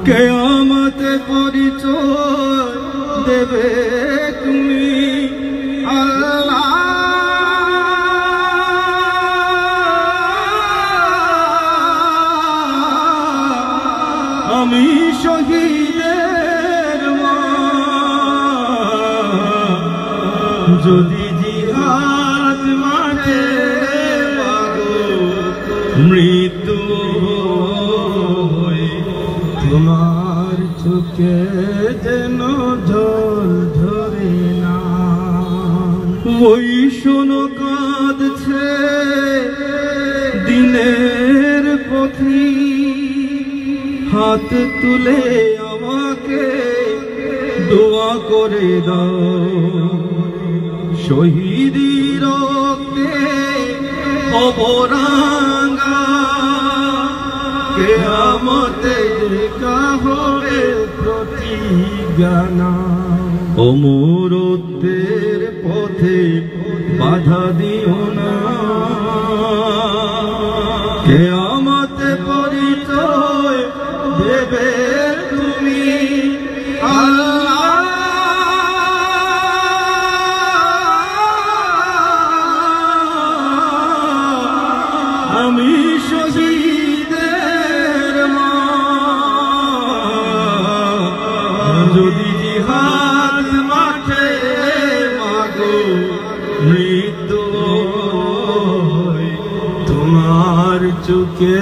কিয়ামতে পরিচয় দেবে তুমি আল্লাহ। আমি শহীদের মা, যদি জিহাদ মাঠে মৃত্যু তোমার চোখে যেন জল ঝরে না। ওই শোনো কাঁদছে দিনের পথি, হাত তুলে আমাকে দোয়া করে দাও। শহীদি রক্তে অবরাঙ্গা, কিয়ামতে দেখা হবে প্রতিজ্ঞা। অমরত্বের পথে বাধা দিও না, কিয়ামতে পরিচয় দেবে তুমি আল্লাহ। আমি শহীদের মা, যদি জিহাদ মাঠে মাগো মৃত্যু তোমার চোখে